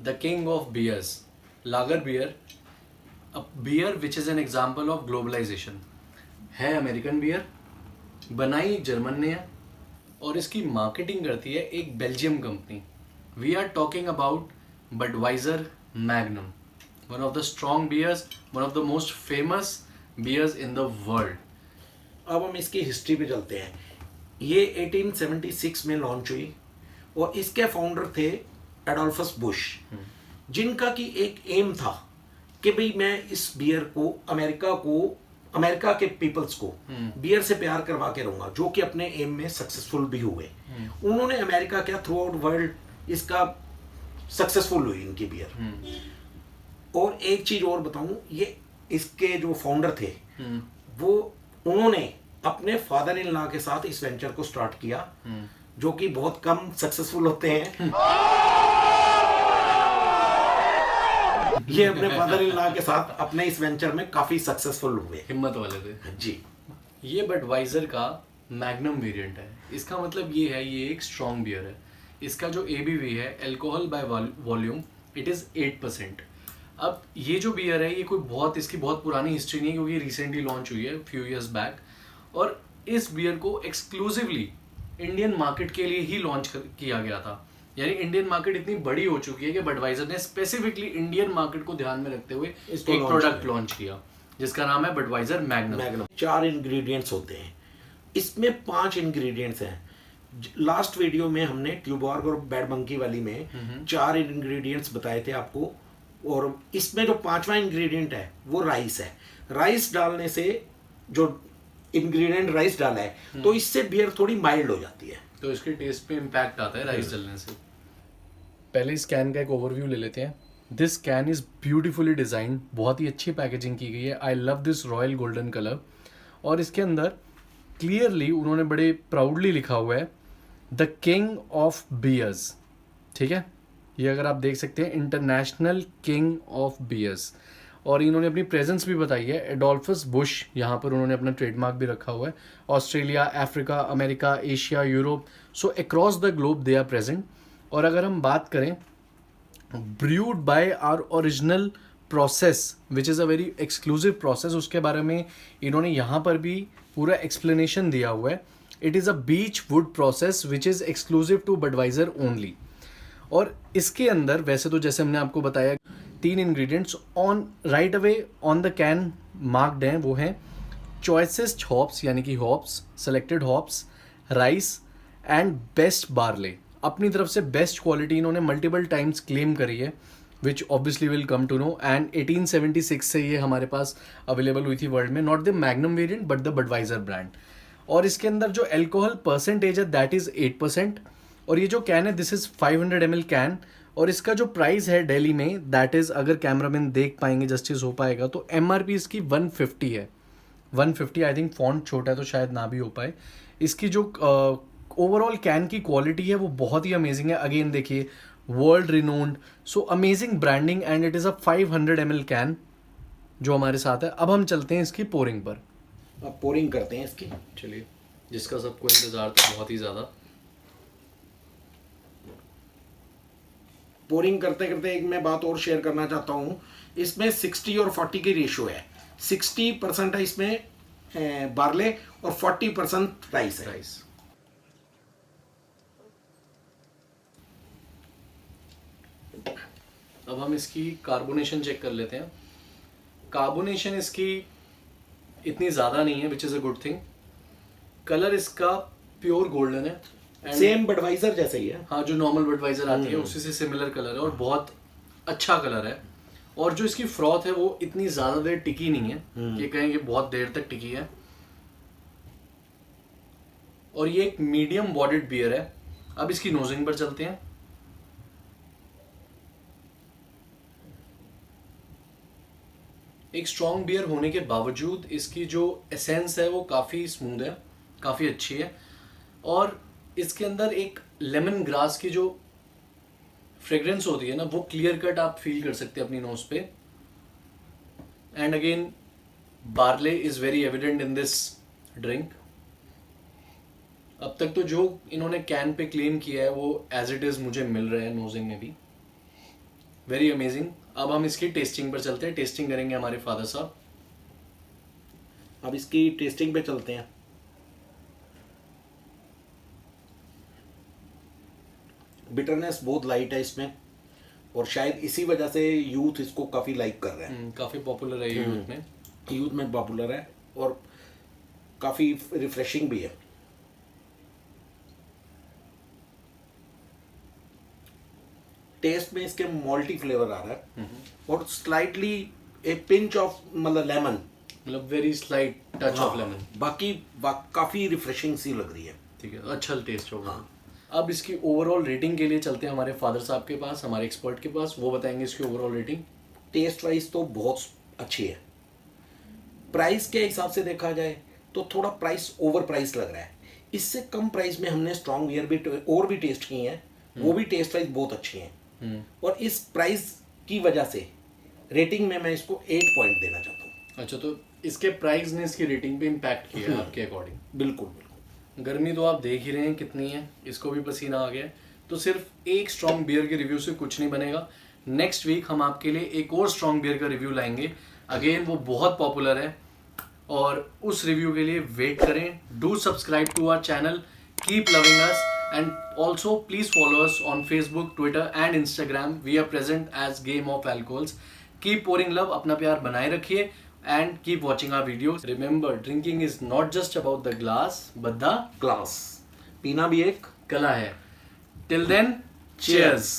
the king of beers, lager beer, a beer which is an example of globalization. है American beer, बनाई German ने है और इसकी मार्केटिंग करती है एक Belgium company. We are talking about Budweiser Magnum, one of the strong beers, one of the most famous beers in the world. अब हम इसकी हिस्ट्री पे चलते हैं. ये 1876 में लॉन्च हुई और इसके फाउंडर थे एडोल्फस बुश, जिनका की एक एम था कि भाई मैं इस बियर को अमेरिका के पीपल्स को बियर से प्यार करवा के रहूंगा, जो कि अपने एम में सक्सेसफुल भी हुए. उन्होंने अमेरिका क्या थ्रू आउट वर्ल्ड इसका सक्सेसफुल हुई इनकी बियर. और एक चीज और बताऊं, ये इसके जो फाउंडर थे वो उन्होंने अपने फादर इन लॉ के साथ इस वेंचर को स्टार्ट किया, जो कि बहुत कम सक्सेसफुल होते हैं. ये अपने फादर इन लॉ के साथ अपने इस वेंचर में काफी सक्सेसफुल हुए. हिम्मत वाले थे जी. ये बडवाइजर का मैग्नम वेरिएंट है. इसका मतलब ये है, ये एक स्ट्रॉन्ग बियर है. इसका जो एबीवी है, alcohol by volume, it is 8%. अब ये जो बियर है, ये कोई बहुत इसकी बहुत पुरानी हिस्ट्री नहीं है, क्योंकि रिसेंटली लॉन्च हुई है फ्यू इयर्स बैक. और इस बियर को एक्सक्लूसिवली इंडियन मार्केट के लिए ही लॉन्च किया गया था. यानी इंडियन मार्केट इतनी बड़ी हो चुकी है कि बडवाइजर ने स्पेसिफिकली इंडियन मार्केट को ध्यान में रखते हुए एक प्रोडक्ट लॉन्च किया, जिसका नाम है बडवाइजर मैग्नम. 4 इंग्रेडिएंट्स होते हैं, इसमें 5 इंग्रेडिएंट्स हैं. लास्ट वीडियो में हमने ट्यूबॉर्ग और बैड मंकी वाली में 4 इंग्रेडिएंट्स बताए थे आपको, और इसमें जो 5वां इंग्रेडिएंट है वो राइस है. राइस डालने से, जो इंग्रेडिएंट राइस डाला है, तो इससे बियर थोड़ी माइल्ड हो जाती है, तो इसके टेस्ट पे इम्पैक्ट आता है राइस डालने से. पहले इस कैन का एक ओवरव्यू ले लेते हैं. This can is beautifully designed, बहुत ही अच्छी पैकेजिंग की गई है. I love this royal golden colour. और इसके अंदर क्लियरली उन्होंने बड़े प्राउडली लिखा हुआ है द किंग ऑफ बियर्स. ठीक है, ये अगर आप देख सकते हैं, इंटरनेशनल किंग ऑफ बियर्स. और इन्होंने अपनी प्रेजेंस भी बताई है. एडोल्फस बुश, यहाँ पर उन्होंने अपना ट्रेडमार्क भी रखा हुआ है. Australia, Africa, America, Asia, Europe, so across the globe they are present. और अगर हम बात करें brewed by our original process, which is a very exclusive process, उसके बारे में इन्होंने यहाँ पर भी पूरा एक्सप्लेनेशन दिया हुआ है. It is a beechwood process which is exclusive to Budweiser only. और इसके अंदर वैसे तो जैसे हमने आपको बताया 3 ingredients on right away on the can marked हैं. वो हैं चॉइसेस्ट हॉप्स, यानी कि hops, selected hops, rice and best barley. अपनी तरफ से बेस्ट क्वालिटी इन्होंने मल्टीपल टाइम्स क्लेम करी है, which obviously will come to know. And 1876 से ये हमारे पास अवेलेबल हुई थी वर्ल्ड में, not the magnum variant but the Budweiser brand. और इसके अंदर जो एल्कोहल परसेंटेज है दैट इज़ 8%. और ये जो कैन है, दिस इज़ 500 ml कैन. और इसका जो प्राइस है दिल्ली में, दैट इज़, अगर कैमरामैन देख पाएंगे, जस्टिस हो पाएगा, तो MRP इसकी 150 है. 150. आई थिंक फॉन्ट छोटा है तो शायद ना भी हो पाए. इसकी जो ओवरऑल कैन की क्वालिटी है वो बहुत ही अमेजिंग है. अगेन देखिए, world renowned, so amazing branding. And it is a 500 ml can जो हमारे साथ है. अब हम चलते हैं इसकी पोरिंग पर. अब पोरिंग करते हैं इसकी. चलिए, जिसका सबको इंतजार था बहुत ही ज़्यादा. पोरिंग करते करते एक मैं बात और शेयर करना चाहता हूँ. इसमें 60 और 40 की रेशियो है. 60% है इसमें बार्ले और 40% राइस है. अब हम इसकी कार्बोनेशन चेक कर लेते हैं. कार्बोनेशन इसकी इतनी ज़्यादा नहीं है, विच is a good thing. Colour इसका प्योर गोल्डन है, सेम बडवाइजर जैसा ही है. हाँ, जो नॉर्मल बडवाइजर आती है उसी से सिमिलर कलर है और बहुत अच्छा कलर है. और जो इसकी फ्रॉथ है वो इतनी ज़्यादा देर टिकी नहीं है कि कहेंगे बहुत देर तक टिकी है. और ये एक मीडियम बॉडीड बियर है. अब इसकी नोजिंग पर चलते हैं. एक स्ट्रॉन्ग बियर होने के बावजूद इसकी जो एसेंस है वो काफ़ी स्मूथ है, काफ़ी अच्छी है. और इसके अंदर एक लेमन ग्रास की जो फ्रेग्रेंस होती है ना, वो क्लियर कट आप फील कर सकते हैं अपनी नोज पे. And again barley is very evident in this drink. अब तक तो जो इन्होंने कैन पे क्लेम किया है वो एज इट इज़ मुझे मिल रहा है नोजिंग में भी. Very amazing. अब हम इसकी टेस्टिंग पर चलते हैं, टेस्टिंग करेंगे हमारे फादर साहब। अब इसकी टेस्टिंग पे चलते हैं। बिटरनेस बहुत लाइट है इसमें, और शायद इसी वजह से यूथ इसको काफ़ी लाइक कर रहा है। काफ़ी पॉपुलर है यूथ में। यूथ में पॉपुलर है और काफ़ी रिफ्रेशिंग भी है। टेस्ट में इसके मॉल्टी फ्लेवर आ रहा है और स्लाइटली एक पिंच ऑफ मतलब लेमन, मतलब very slight touch of lemon. बाकी काफ़ी रिफ्रेशिंग सी लग रही है। ठीक है, अच्छा टेस्ट होगा। अब इसकी ओवरऑल रेटिंग के लिए चलते हैं हमारे फादर साहब के पास, हमारे एक्सपर्ट के पास, वो बताएंगे इसकी ओवरऑल रेटिंग। टेस्ट वाइज तो बहुत अच्छी है। प्राइस के हिसाब से देखा जाए तो थोड़ा प्राइस ओवर प्राइस लग रहा है। इससे कम प्राइस में हमने स्ट्रॉन्ग बियर भी और भी टेस्ट की हैं, वो भी टेस्ट वाइज बहुत अच्छी हैं। और इस प्राइस की वजह से रेटिंग में मैं इसको 8 पॉइंट देना चाहता हूँ। अच्छा, तो इसके प्राइस ने इसकी रेटिंग पे इम्पैक्ट किया है आपके अकॉर्डिंग? बिल्कुल बिल्कुल। गर्मी तो आप देख ही रहे हैं कितनी है, इसको भी पसीना आ गया है। तो सिर्फ एक स्ट्रॉन्ग बियर के रिव्यू से कुछ नहीं बनेगा। नेक्स्ट वीक हम आपके लिए एक और स्ट्रॉन्ग बियर का रिव्यू लाएंगे। अगेन वो बहुत पॉपुलर है और उस रिव्यू के लिए वेट करें। Do subscribe to our channel, keep loving us, and also please follow us on Facebook, Twitter and Instagram. We are present as Game of Alcohols. Keep pouring love, अपना प्यार बनाए रखिए and keep watching our videos. Remember, drinking is not just about the glass but the glass पीना भी एक कला है. Till then, cheers.